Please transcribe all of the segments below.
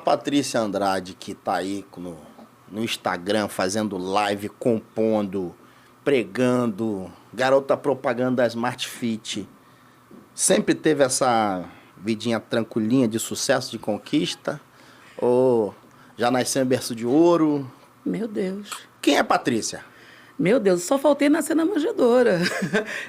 Patrícia Andrade, que tá aí no Instagram, fazendo live, compondo, pregando, garota propaganda da Smart Fit, sempre teve essa vidinha tranquilinha de sucesso, de conquista? Ou já nasceu em berço de ouro? Meu Deus. Quem é Patrícia? Meu Deus, só faltei nascer na manjedoura.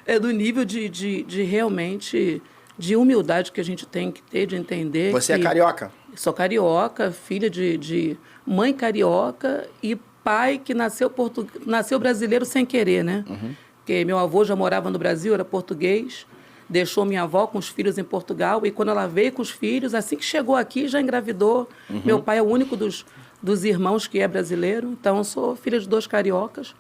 É do nível de realmente, de humildade que a gente tem que ter, de entender. Você é carioca? Sou carioca, filha de mãe carioca e pai que nasceu brasileiro sem querer, né? Uhum. Porque meu avô já morava no Brasil, era português, deixou minha avó com os filhos em Portugal e quando ela veio com os filhos, assim que chegou aqui, já engravidou. Uhum. Meu pai é o único dos irmãos que é brasileiro, então eu sou filha de 2 cariocas.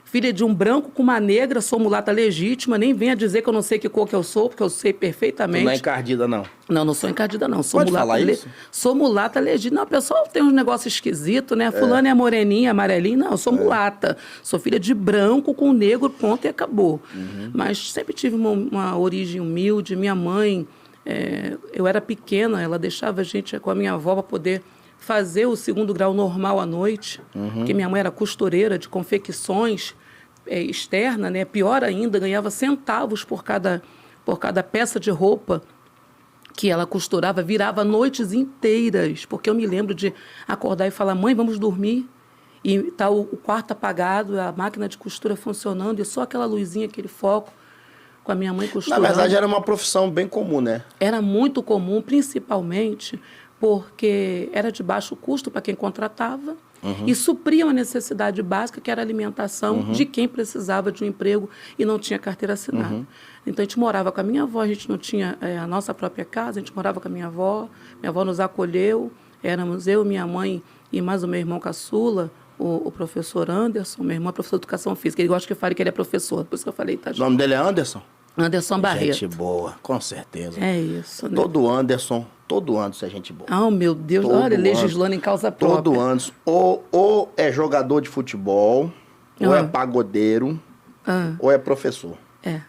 Filha de um branco com uma negra, sou mulata legítima, nem venha dizer que eu não sei que cor que eu sou, porque eu sei perfeitamente. Tu não é encardida, não? Não, não sou encardida, não. Sou Pode mulata falar isso? Sou mulata legítima. Não, o pessoal tem uns negócios esquisitos, né? Fulano é moreninha, amarelinha. Não, eu sou mulata. Sou filha de branco com negro, ponto e acabou. Uhum. Mas sempre tive uma origem humilde. Minha mãe, eu era pequena, ela deixava a gente com a minha avó para poder fazer o 2º grau normal à noite, porque minha mãe era costureira de confecções externa, né? Pior ainda, ganhava centavos por cada peça de roupa que ela costurava, virava noites inteiras, porque eu me lembro de acordar e falar, mãe, vamos dormir, e tá o quarto apagado, a máquina de costura funcionando, e só aquela luzinha, aquele foco, com a minha mãe costurando. Na verdade, era uma profissão bem comum, né? Era muito comum, principalmente porque era de baixo custo para quem contratava e supria uma necessidade básica, que era a alimentação de quem precisava de um emprego e não tinha carteira assinada. Então, a gente morava com a minha avó, a gente não tinha a nossa própria casa, a gente morava com a minha avó nos acolheu, éramos eu, minha mãe e mais o meu irmão caçula, o professor Anderson, meu irmão é professor de educação física, ele gosta que eu fale que ele é professor, por isso que eu falei, tá? O nome dele é Anderson? Anderson Barreto. Gente boa, com certeza. É isso, né? Todo Anderson é gente boa. Oh, meu Deus, olha, legislando em causa própria. Todo Anderson, ou é jogador de futebol, ou é pagodeiro, ou é professor.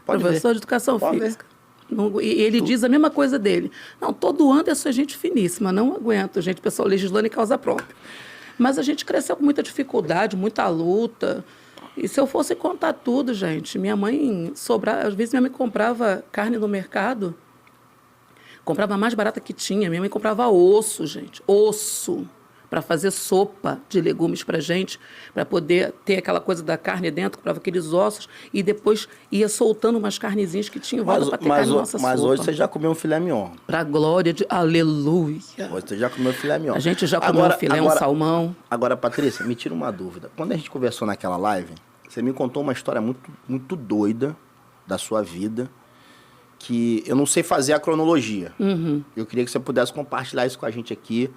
Pode professor ver. de educação Pode física. E ele diz a mesma coisa dele. Não, todo Anderson é gente finíssima, não aguento, gente, pessoal legislando em causa própria. Mas a gente cresceu com muita dificuldade, muita luta. E se eu fosse contar tudo, gente, minha mãe às vezes minha mãe comprava carne no mercado, comprava a mais barata que tinha. Minha mãe comprava osso, gente, osso, para fazer sopa de legumes para gente, para poder ter aquela coisa da carne dentro, comprava aqueles ossos e depois ia soltando umas carnezinhas que tinha em volta para ter carne na nossa sopa. Mas hoje você já comeu um filé mignon. Para a glória de aleluia. Hoje você já comeu filé mignon. A gente já comeu um filé, um salmão. Agora, Patrícia, me tira uma dúvida. Quando a gente conversou naquela live, você me contou uma história muito, muito doida da sua vida, que eu não sei fazer a cronologia. Eu queria que você pudesse compartilhar isso com a gente aqui,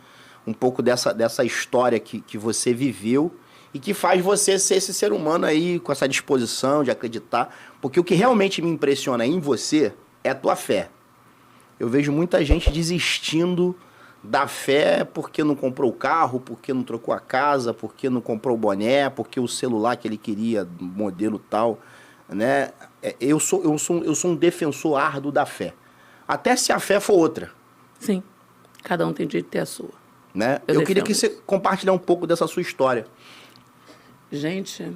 um pouco dessa história que você viveu e que faz você ser esse ser humano aí com essa disposição de acreditar. Porque o que realmente me impressiona em você é a tua fé. Eu vejo muita gente desistindo da fé porque não comprou o carro, porque não trocou a casa, porque não comprou o boné, porque o celular que ele queria, modelo tal, né? Eu sou um defensor árduo da fé. Até se a fé for outra. Sim, cada um tem direito de ter a sua. Né? Eu queria que você compartilhar um pouco dessa sua história. Gente,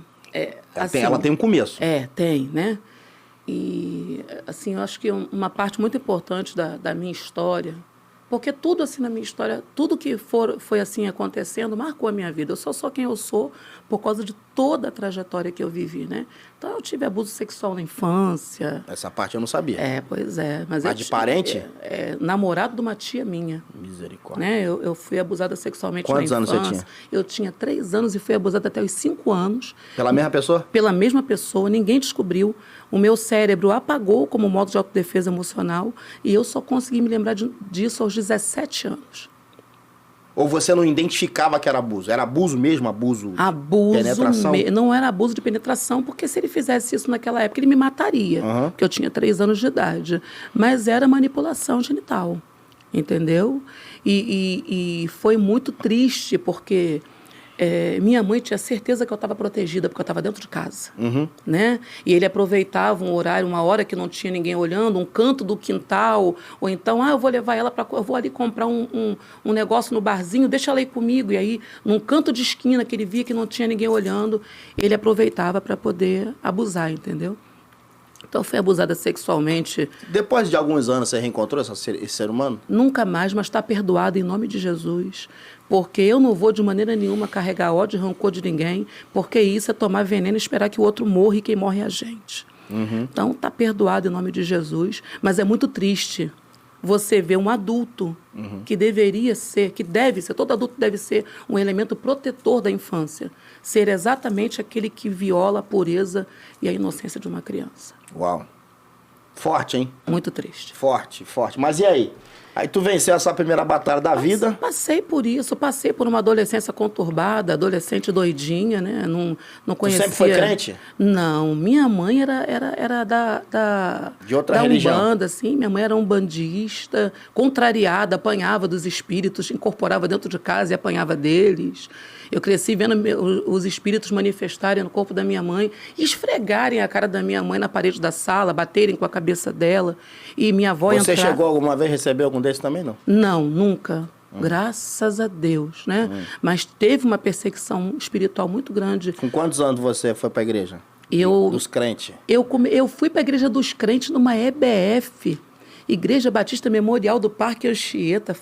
assim, ela tem um começo. Tem, né? E, assim, eu acho que uma parte muito importante da minha história, porque tudo assim na minha história, tudo que foi assim acontecendo, marcou a minha vida. Eu sou quem eu sou por causa de toda a trajetória que eu vivi, né? Então, eu tive abuso sexual na infância. Essa parte eu não sabia. Pois é. Mas de parente? Namorado de uma tia minha. Misericórdia. Né? Eu fui abusada sexualmente na infância. Quantos anos você tinha? Eu tinha 3 anos e fui abusada até os 5 anos. Pela mesma pessoa? Pela mesma pessoa, ninguém descobriu. O meu cérebro apagou como modo de autodefesa emocional e eu só consegui me lembrar disso aos 17 anos. Ou você não identificava que era abuso? Era abuso mesmo? Abuso penetração? Não era abuso de penetração, porque se ele fizesse isso naquela época, ele me mataria, porque eu tinha 3 anos de idade. Mas era manipulação genital, entendeu? E foi muito triste, porque minha mãe tinha certeza que eu estava protegida, porque eu estava dentro de casa, né? E ele aproveitava um horário, uma hora que não tinha ninguém olhando, um canto do quintal, ou então, eu vou levar ela eu vou ali comprar um negócio no barzinho, deixa ela ir comigo. E aí, num canto de esquina que ele via que não tinha ninguém olhando, ele aproveitava para poder abusar, entendeu? Então, fui abusada sexualmente. Depois de alguns anos, você reencontrou esse ser humano? Nunca mais, mas está perdoado em nome de Jesus. Porque eu não vou de maneira nenhuma carregar ódio e rancor de ninguém, porque isso é tomar veneno e esperar que o outro morra, e quem morre é a gente. Então, está perdoado em nome de Jesus, mas é muito triste você ver um adulto que deveria ser, que deve ser, todo adulto deve ser um elemento protetor da infância, ser exatamente aquele que viola a pureza e a inocência de uma criança. Uau. Forte, hein? Muito triste. Forte, forte. Mas e aí? Aí tu venceu essa primeira batalha da vida? Passei por isso, passei por uma adolescência conturbada, adolescente doidinha, né? Não conhecia... Tu sempre foi crente? Não, minha mãe era de outra da religião? Umbanda, assim. Minha mãe era umbandista, contrariada, apanhava dos espíritos, incorporava dentro de casa e apanhava deles. Eu cresci vendo os espíritos manifestarem no corpo da minha mãe, esfregarem a cara da minha mãe na parede da sala, baterem com a cabeça dela. E minha avó Você chegou alguma vez a receber algum desses também, não? Não, nunca. Graças a Deus, né? Mas teve uma perseguição espiritual muito grande. Com quantos anos você foi para a igreja? Dos crentes? Eu fui para a igreja dos crentes numa EBF. Igreja Batista Memorial do Parque Anchieta.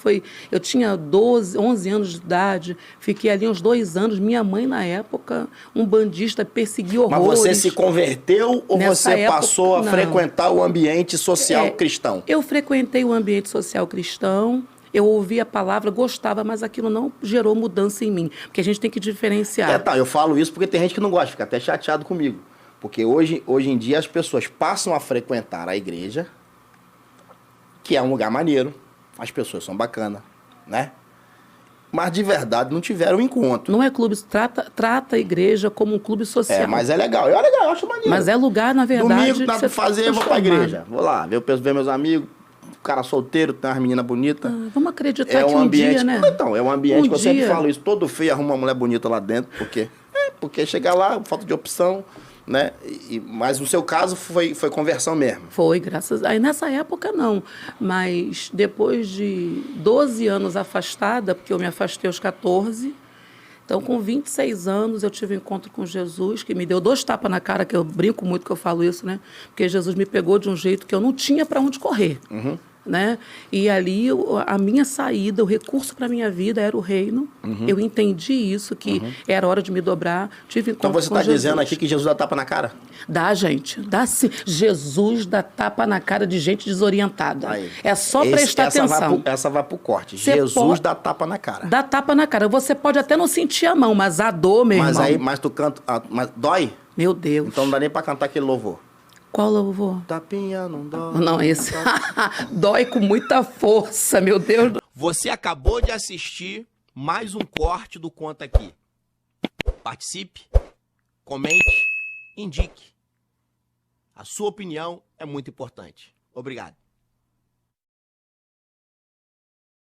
Eu tinha 11 anos de idade, fiquei ali uns 2 anos. Minha mãe, na época, um bandista, perseguiu horrores. Mas você se converteu ou Nessa você época, passou a frequentar o ambiente social cristão? Eu frequentei o ambiente social cristão, eu ouvi a palavra, gostava, mas aquilo não gerou mudança em mim. Porque a gente tem que diferenciar. Eu falo isso porque tem gente que não gosta, fica até chateado comigo. Porque hoje em dia as pessoas passam a frequentar a igreja, que é um lugar maneiro, as pessoas são bacanas, né? Mas de verdade não tiveram encontro. Não é clube, trata a igreja como um clube social. Mas é legal, eu acho maneiro. Mas é lugar, na verdade... Domingo dá pra fazer, eu vou pra igreja. Vou lá, ver meus amigos, cara solteiro, tem umas meninas bonitas. Vamos acreditar que um dia, né? Então, é um ambiente que eu sempre falo isso, todo feio arruma uma mulher bonita lá dentro, porque chegar lá, falta de opção... Né? Mas no seu caso foi conversão mesmo? Foi, graças a... Aí nessa época não, mas depois de 12 anos afastada, porque eu me afastei aos 14, então com 26 anos eu tive um encontro com Jesus, que me deu 2 tapas na cara, que eu brinco muito que eu falo isso, né? Porque Jesus me pegou de um jeito que eu não tinha para onde correr. Né? E ali a minha saída, o recurso para a minha vida era o reino. Eu entendi isso, que era hora de me dobrar. Tive encontro então você está dizendo aqui que Jesus dá tapa na cara? Dá, gente. Dá sim. Jesus dá tapa na cara de gente desorientada. Aí. É só prestar atenção. Essa vai pro corte. Jesus dá tapa na cara. Dá tapa na cara. Você pode até não sentir a mão, mas a dor, meu irmão. Mas tu canta... Mas dói? Meu Deus. Então não dá nem para cantar aquele louvor. Qual louvor? Tapinha não dói. Não, esse. Dói com muita força, meu Deus. Você acabou de assistir mais um corte do Conta Aqui. Participe, comente, indique. A sua opinião é muito importante. Obrigado.